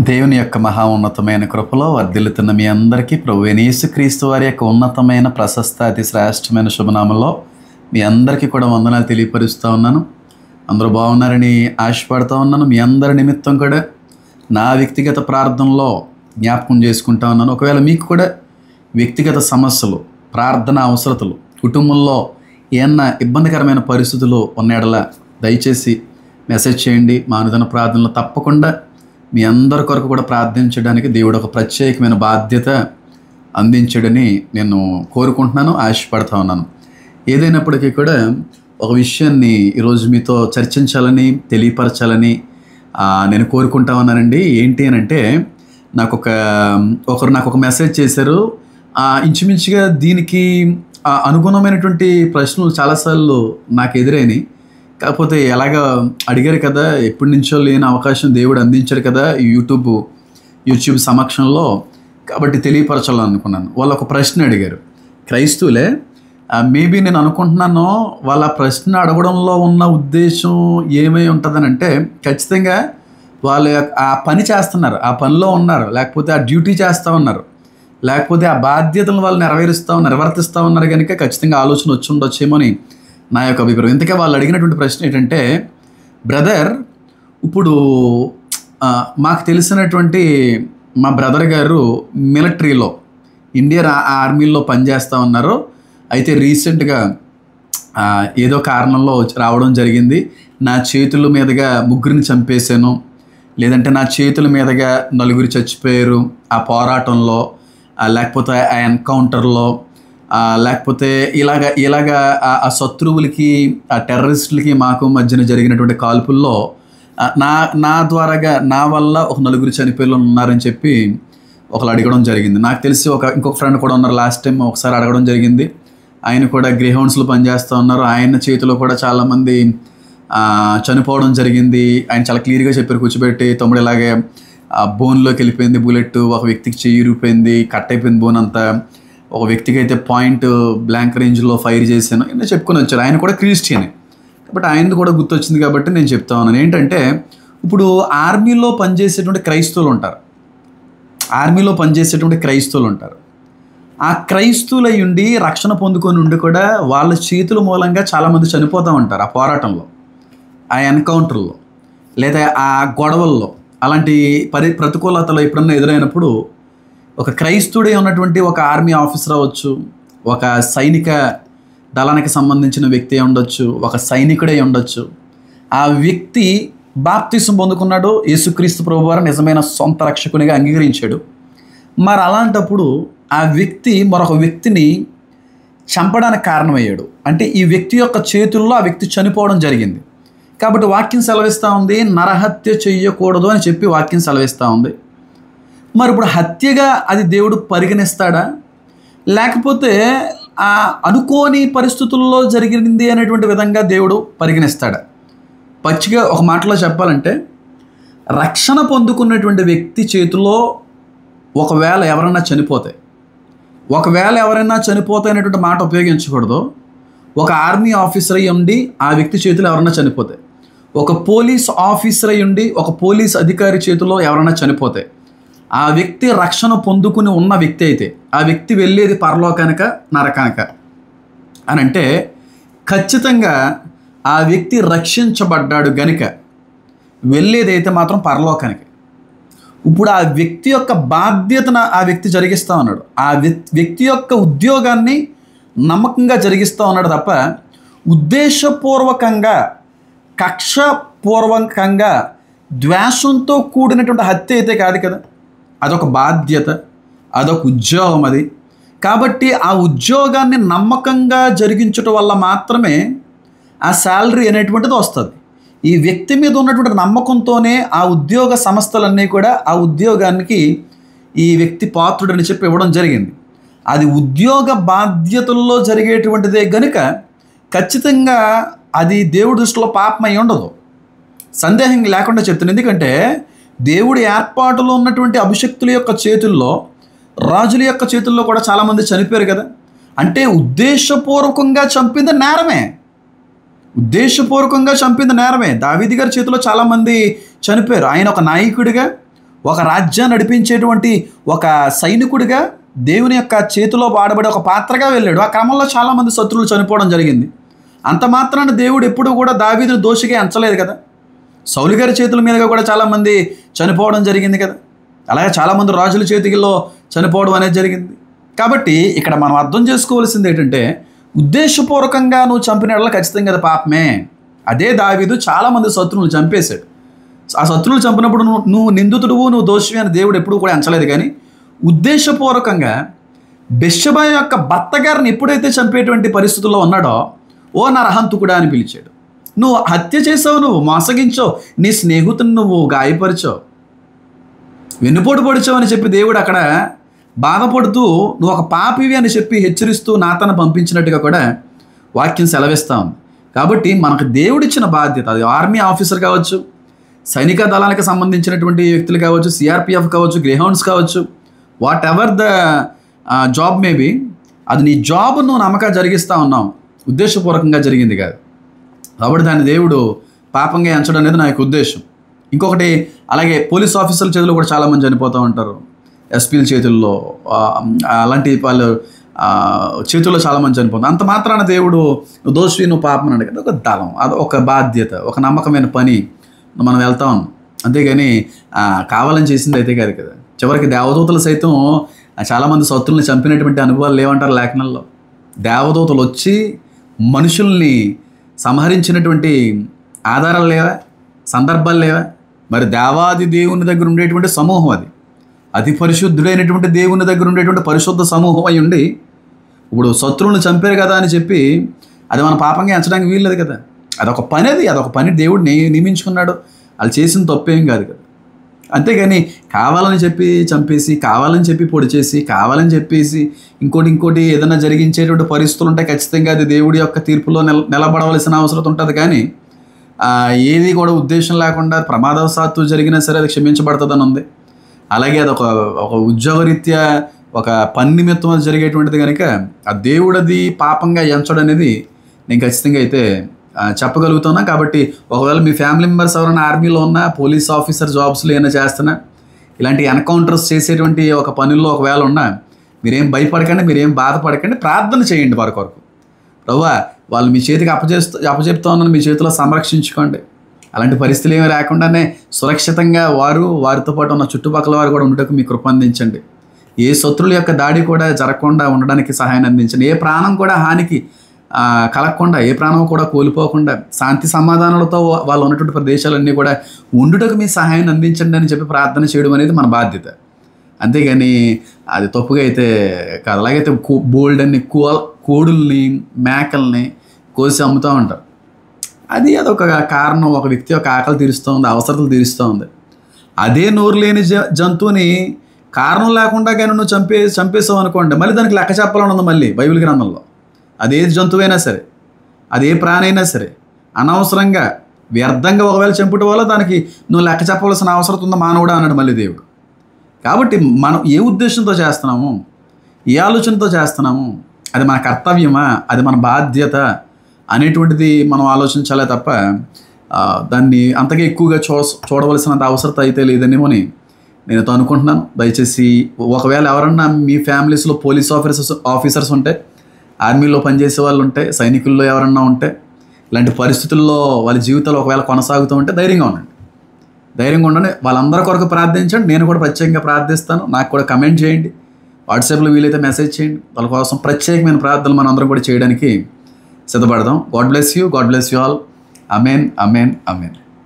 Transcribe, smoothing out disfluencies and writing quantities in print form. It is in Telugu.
దేవుని యొక్క మహా ఉన్నతమైన కృపలో వర్ధిల్లుతున్న మీ అందరికీ ప్రభువైన యేసుక్రీస్తు వారి యొక్క ఉన్నతమైన ప్రశస్త అతి శ్రేష్టమైన శుభనామంలో మీ అందరికీ కూడా వందనాలు తెలియపరుస్తూ ఉన్నాను. అందరూ బాగున్నారని ఆశపడుతూ ఉన్నాను. మీ అందరి నిమిత్తం కూడా నా వ్యక్తిగత ప్రార్థనలో జ్ఞాపకం చేసుకుంటా ఉన్నాను. ఒకవేళ మీకు కూడా వ్యక్తిగత సమస్యలు, ప్రార్థన అవసరతలు, కుటుంబంలో ఏమన్నా ఇబ్బందికరమైన పరిస్థితులు ఉన్న దయచేసి మెసేజ్ చేయండి. మా అనుదిన ప్రార్థనలో తప్పకుండా మీ అందరి కొరకు కూడా ప్రార్థించడానికి దేవుడు ఒక ప్రత్యేకమైన బాధ్యత అందించడని నేను కోరుకుంటున్నాను, ఆశపడుతూ ఉన్నాను. ఏదైనప్పటికీ కూడా ఒక విషయాన్ని ఈరోజు మీతో చర్చించాలని, తెలియపరచాలని నేను కోరుకుంటా ఉన్నానండి. ఏంటి అని అంటే, ఒకరు నాకు ఒక మెసేజ్ చేశారు. ఇంచుమించుగా దీనికి అనుగుణమైనటువంటి ప్రశ్నలు చాలాసార్లు నాకు ఎదురైనాయి. కాకపోతే ఎలాగ అడిగారు కదా, ఎప్పటి నుంచో లేని అవకాశం దేవుడు అందించారు కదా యూట్యూబ్ సమక్షంలో, కాబట్టి తెలియపరచాలనుకున్నాను. వాళ్ళు ఒక ప్రశ్న అడిగారు. క్రైస్తవులే, మేబీ నేను అనుకుంటున్నాను వాళ్ళ ప్రశ్న అడగడంలో ఉన్న ఉద్దేశం ఏమై ఉంటుందని అంటే, ఖచ్చితంగా వాళ్ళు ఆ పని చేస్తున్నారు, ఆ పనిలో ఉన్నారు, లేకపోతే ఆ డ్యూటీ చేస్తూ ఉన్నారు, లేకపోతే ఆ బాధ్యతలను వాళ్ళు నిర్వర్తిస్తూ ఉన్నారు కనుక ఖచ్చితంగా ఆలోచన వచ్చి ఉండొచ్చేమో అని నా యొక్క అభిప్రాయం. ఇంతకే వాళ్ళు అడిగినటువంటి ప్రశ్న ఏంటంటే, బ్రదర్, ఇప్పుడు మాకు తెలిసినటువంటి మా బ్రదర్ గారు మిలిటరీలో, ఇండియన్ ఆర్మీలో పనిచేస్తూ ఉన్నారు. అయితే రీసెంట్గా ఏదో కారణంలో రావడం జరిగింది. నా చేతుల మీదుగా 3 చంపేశాను, లేదంటే నా చేతుల మీదుగా 4 చచ్చిపోయారు ఆ పోరాటంలో, లేకపోతే ఆ ఎన్కౌంటర్లో, లేకపోతే ఇలాగా ఆ శత్రువులకి, ఆ టెర్రరిస్టులకి మాకు మధ్యన జరిగినటువంటి కాల్పుల్లో నా ద్వారాగా నా వల్ల ఒక 4 చనిపోయేలు ఉన్నారని చెప్పి ఒకరు అడగడం జరిగింది. నాకు తెలిసి ఇంకొక ఫ్రెండ్ కూడా ఉన్నారు. లాస్ట్ టైం ఒకసారి అడగడం జరిగింది. ఆయన కూడా గ్రేహౌండ్స్లో పనిచేస్తూ ఉన్నారు. ఆయన చేతిలో కూడా చాలామంది చనిపోవడం జరిగింది. ఆయన చాలా క్లియర్గా చెప్పారు, కూర్చోబెట్టి, తమ్ముడు ఇలాగే బోన్లోకి వెళ్ళిపోయింది బుల్లెట్, ఒక వ్యక్తికి చెయ్యి ఇరిగిపోయింది, కట్ అయిపోయింది బోన్ అంతా, ఒక వ్యక్తికి అయితే పాయింట్ బ్లాంక్ రేంజ్లో ఫైర్ చేశాను, ఇలా చెప్పుకొని వచ్చారు. ఆయన కూడా క్రిస్టియనే కాబట్టి ఆయనది కూడా గుర్తొచ్చింది కాబట్టి నేను చెప్తా ఉన్నాను. ఏంటంటే, ఇప్పుడు ఆర్మీలో పనిచేసేటువంటి క్రైస్తవులు ఉంటారు. ఆ క్రైస్తవులు అయి ఉండి, రక్షణ పొందుకొని ఉండి కూడా వాళ్ళ చేతుల మూలంగా చాలామంది చనిపోతూ ఉంటారు ఆ పోరాటంలో, ఆ ఎన్కౌంటర్లో, లేదా ఆ గొడవల్లో. అలాంటి ప్రతికూలతలు ఎప్పుడన్నా ఎదురైనప్పుడు ఒక క్రైస్తవుడే ఉన్నటువంటి ఒక ఆర్మీ ఆఫీసర్ అవ్వచ్చు, ఒక సైనిక దళానికి సంబంధించిన వ్యక్తి ఉండొచ్చు, ఒక సైనికుడే ఉండొచ్చు. ఆ వ్యక్తి బాప్తిసం పొందుకున్నాడు, యేసుక్రీస్తు ప్రభువారు నిజమైన సొంత రక్షకునిగా అంగీకరించాడు. మరి అలాంటప్పుడు ఆ వ్యక్తి మరొక వ్యక్తిని చంపడానికి కారణమయ్యాడు. అంటే ఈ వ్యక్తి యొక్క చేతుల్లో ఆ వ్యక్తి చనిపోవడం జరిగింది. కాబట్టి వాక్యం సెలవిస్తూ ఉంది, నరహత్య చెయ్యకూడదు అని చెప్పి వాక్యం సెలవిస్తూ ఉంది. మరి ఇప్పుడు హత్యగా అది దేవుడు పరిగణిస్తాడా, లేకపోతే ఆ అనుకోని పరిస్థితుల్లో జరిగింది అనేటువంటి విధంగా దేవుడు పరిగణిస్తాడా? పచ్చిగా ఒక మాటలో చెప్పాలంటే, రక్షణ పొందుకున్నటువంటి వ్యక్తి చేతిలో ఒకవేళ ఎవరైనా చనిపోతే అనేటువంటి మాట ఉపయోగించకూడదు. ఒక ఆర్మీ ఆఫీసర్ అయ్యి ఉండి ఆ వ్యక్తి చేతిలో ఎవరైనా చనిపోతే, ఒక పోలీస్ ఆఫీసర్ అయ్యి ఉండి ఒక పోలీస్ అధికారి చేతిలో ఎవరైనా చనిపోతే, ఆ వ్యక్తి రక్షణ పొందుకుని ఉన్న వ్యక్తి అయితే ఆ వ్యక్తి వెళ్ళేది పరలోకానిక నరకానిక అని అంటే, ఖచ్చితంగా ఆ వ్యక్తి రక్షించబడ్డాడు గనుక వెళ్ళేదైతే మాత్రం పరలోకానికి. ఇప్పుడు ఆ వ్యక్తి యొక్క బాధ్యతను ఆ వ్యక్తి జరిగిస్తూ ఉన్నాడు, ఆ వ్యక్తి యొక్క ఉద్యోగాన్ని నమ్మకంగా జరిగిస్తూ ఉన్నాడు తప్ప, ఉద్దేశపూర్వకంగా, కక్షపూర్వకంగా, ద్వేషంతో కూడినటువంటి హత్య అయితే కాదు కదా. అదొక బాధ్యత, అదొక ఉద్యోగం అది. కాబట్టి ఆ ఉద్యోగాన్ని నమ్మకంగా జరిగించడం వల్ల మాత్రమే ఆ శాలరీ అనేటువంటిది వస్తుంది. ఈ వ్యక్తి మీద ఉన్నటువంటి నమ్మకంతోనే ఆ ఉద్యోగ సంస్థలన్నీ కూడా ఆ ఉద్యోగానికి ఈ వ్యక్తి పాత్రుడని చెప్పి ఇవ్వడం జరిగింది. అది ఉద్యోగ బాధ్యతల్లో జరిగేటువంటిదే గనుక ఖచ్చితంగా అది దేవుడి దృష్టిలో పాపమై ఉండదు, సందేహం లేకుండా చెప్తున్నాను. ఎందుకంటే దేవుడి ఏర్పాటులో ఉన్నటువంటి అభిషక్తుల యొక్క చేతుల్లో, రాజుల యొక్క చేతుల్లో కూడా చాలామంది చనిపోయారు కదా. అంటే ఉద్దేశపూర్వకంగా చంపింది నేరమే. దావీదు గారి చేతిలో చాలామంది చనిపోయారు. ఆయన ఒక నాయకుడిగా, ఒక రాజ్యాన్ని నడిపించేటువంటి ఒక సైనికుడిగా దేవుని యొక్క చేతిలో వాడబడే ఒక పాత్రగా వెళ్ళాడు. ఆ క్రమంలో చాలామంది శత్రువులు చనిపోవడం జరిగింది. అంత మాత్రాన దేవుడు ఎప్పుడూ కూడా దావీదును దోషిగా ఎంచలేదు కదా. సౌలు గారి చేతుల మీదుగా కూడా చాలామంది చనిపోవడం జరిగింది కదా. అలాగే చాలామంది రాజుల చేతిలో చనిపోవడం అనేది జరిగింది. కాబట్టి ఇక్కడ మనం అర్థం చేసుకోవాల్సింది ఏంటంటే, ఉద్దేశపూర్వకంగా నువ్వు చంపిన ఖచ్చితంగా అది పాపమే. అదే దావీదు చాలామంది శత్రువులు చంపేశాడు. ఆ శత్రువులు చంపినప్పుడు నువ్వు నిందితుడువు, నువ్వు దోషివి అని దేవుడు ఎప్పుడూ కూడా ఎంచలేదు. కానీ ఉద్దేశపూర్వకంగా బెత్షెబా యొక్క భర్త గారిని ఎప్పుడైతే చంపేటువంటి పరిస్థితుల్లో ఉన్నాడో, ఓ నరహంతకుడా అని పిలిచాడు. నువ్వు హత్య చేసావు, నువ్వు మోసగించావు, నీ స్నేహితుని నువ్వు గాయపరిచావు, వెన్నుపోటు పొడిచావు అని చెప్పి దేవుడు అక్కడ బాధపడుతూ నువ్వు ఒక పాపివి అని చెప్పి హెచ్చరిస్తూ నాతను పంపించినట్టుగా కూడా వాక్యం సెలవిస్తూ ఉంది. కాబట్టి మనకు దేవుడిచ్చిన బాధ్యత, అది ఆర్మీ ఆఫీసర్ కావచ్చు, సైనిక దళానికి సంబంధించినటువంటి వ్యక్తులు కావచ్చు, సిఆర్పిఎఫ్ కావచ్చు, గ్రేహౌండ్స్ కావచ్చు, what ever the job maybe, అది నీ జాబ్ నువ్వు నమ్మకంగా జరిగిస్తూ ఉన్నావు, ఉద్దేశపూర్వకంగా జరిగింది కాదు. కాబట్టి దాన్ని దేవుడు పాపంగా ఎంచడం అనేది నా యొక్క ఉద్దేశం. ఇంకొకటి, అలాగే పోలీస్ ఆఫీసర్ల చేతుల్లో కూడా చాలామంది చనిపోతూ ఉంటారు. ఎస్పీల చేతుల్లో, అలాంటి వాళ్ళు చేతుల్లో చాలామంది చనిపోతారు. అంత మాత్రాన దేవుడు నువ్వు దోషి, నువ్వు పాపం అన్నాడు కదా. ఒక దళం, అది ఒక బాధ్యత, ఒక నమ్మకమైన పని మనం వెళ్తా ఉన్నాం. అంతేగాని కావాలని చేసింది అయితే కాదు కదా. చివరికి దేవదూతలు సైతం చాలామంది శత్రుల్ని చంపినటువంటి అనుభవాలు లేవంటారు లేఖనంలో. దేవదూతలు వచ్చి మనుషుల్ని సంహరించినటువంటి ఆధారాలు లేవా, సందర్భాలు లేవా? మరి దేవాది దేవుని దగ్గర ఉండేటువంటి సమూహం అది, అతి పరిశుద్ధుడైనటువంటి దేవుని దగ్గర ఉండేటువంటి పరిశుద్ధ సమూహం అయి ఉండి ఇప్పుడు శత్రువులను చంపారు కదా అని చెప్పి అది మన పాపంగా ఎంచడానికి వీల్లేదు కదా. అదొక పని, అదొక పని దేవుడు నియమించుకున్నాడు. వాళ్ళు చేసిన తప్పేం కాదు కదా. అంతేగాని కావాలని చెప్పి చంపేసి, కావాలని చెప్పి పొడి చేసి, కావాలని చెప్పేసి ఇంకోటి ఏదైనా జరిగించేటువంటి పరిస్థితులు ఉంటాయి. ఖచ్చితంగా అది దేవుడి యొక్క తీర్పులో నిలబడవలసిన అవసరం ఉంటుంది. కానీ ఏది కూడా ఉద్దేశం లేకుండా ప్రమాదవశాత్తు జరిగినా సరే అది క్షమించబడుతుందని ఉంది. అలాగే అది ఒక ఉద్యోగరీత్యా ఒక పని నిమిత్తం అది జరిగేటువంటిది కనుక ఆ దేవుడది పాపంగా ఎంచడం అనేది నేను ఖచ్చితంగా అయితే చెప్పగలుగుతున్నా. కాబట్టి ఒకవేళ మీ ఫ్యామిలీ మెంబర్స్ ఎవరైనా ఆర్మీలో ఉన్నా, పోలీస్ ఆఫీసర్ జాబ్స్లో ఏమైనా చేస్తున్నా, ఇలాంటి ఎన్కౌంటర్స్ చేసేటువంటి ఒక పనుల్లో ఒకవేళ ఉన్నా, మీరేం భయపడకండి, మీరేం బాధపడకండి, ప్రార్థన చేయండి వారి కొరకు. ప్రభువా, వాళ్ళు మీ చేతికి అప్పచెప్తా ఉన్నాను, మీ చేతిలో సంరక్షించుకోండి. అలాంటి పరిస్థితులు ఏమీ రాకుండానే సురక్షితంగా వారితో పాటు ఉన్న చుట్టుపక్కల వారు కూడా ఉండటకు మీ కృప అందించండి. ఏ శత్రువుల యొక్క దాడి కూడా జరగకుండా ఉండడానికి సహాయాన్ని అందించండి. ఏ ప్రాణం కూడా హానికి కలగకుండా, ఏ ప్రాణం కూడా కోల్పోకుండా శాంతి సమాధానాలతో వాళ్ళు ఉన్నటువంటి ప్రదేశాలన్నీ కూడా ఉండుటకు మీ సహాయాన్ని అందించండి అని చెప్పి ప్రార్థన చేయడం అనేది మన బాధ్యత. అంతేగాని అది తప్పుగా అయితే కాదు. అలాగైతే బోల్డ్ అన్ని కోడుల్ని, మేకల్ని కోసి అమ్ముతూ ఉంటారు. అదొక కారణం, ఒక వ్యక్తి యొక్క ఆకలి తీరుస్తూ ఉంది, అవసరాలు తీరుస్తూ ఉంది. అదే నోరు లేని జంతువుని కారణం లేకుండా కానీ నువ్వు చంపేసావు అనుకోండి, మళ్ళీ దానికి లెక్క చెప్పాలని ఉంది మళ్ళీ బైబిల్ గ్రంథంలో. అదే జంతువైనా సరే, అదే ప్రాణి అయినా సరే, అనవసరంగా వ్యర్థంగా ఒకవేళ చంపుట వల్ల దానికి నువ్వు లెక్క చెప్పవలసిన అవసరం ఉందా మానవుడా అన్నాడు మళ్ళీ దేవుడు. కాబట్టి మనం ఏ ఉద్దేశంతో చేస్తున్నాము, ఏ ఆలోచనతో చేస్తున్నాము, అది మన కర్తవ్యమా, అది మన బాధ్యత అనేటువంటిది మనం ఆలోచించాలే తప్ప దాన్ని అంతగా ఎక్కువగా చూడవలసినంత అవసరం అయితే లేదనేమో అని నేను అనుకుంటున్నాను. దయచేసి ఒకవేళ ఎవరన్నా మీ ఫ్యామిలీస్లో పోలీస్ ఆఫీసర్స్ ఉంటే, ఆర్మీలో పనిచేసే వాళ్ళు ఉంటే, సైనికుల్లో ఎవరన్నా ఉంటే, ఇలాంటి పరిస్థితుల్లో వాళ్ళ జీవితాలు ఒకవేళ కొనసాగుతూ ఉంటే ధైర్యంగా ఉండండి. వాళ్ళందరి కొరకు ప్రార్థించండి. నేను కూడా ప్రత్యేకంగా ప్రార్థిస్తాను. నాకు కూడా కమెంట్ చేయండి, వాట్సాప్లో వీలైతే మెసేజ్ చేయండి. వాళ్ళ కోసం ప్రత్యేకమైన ప్రార్థనలు మనం అందరం కూడా చేయడానికి సిద్ధపడదాం. God bless you all. Amen.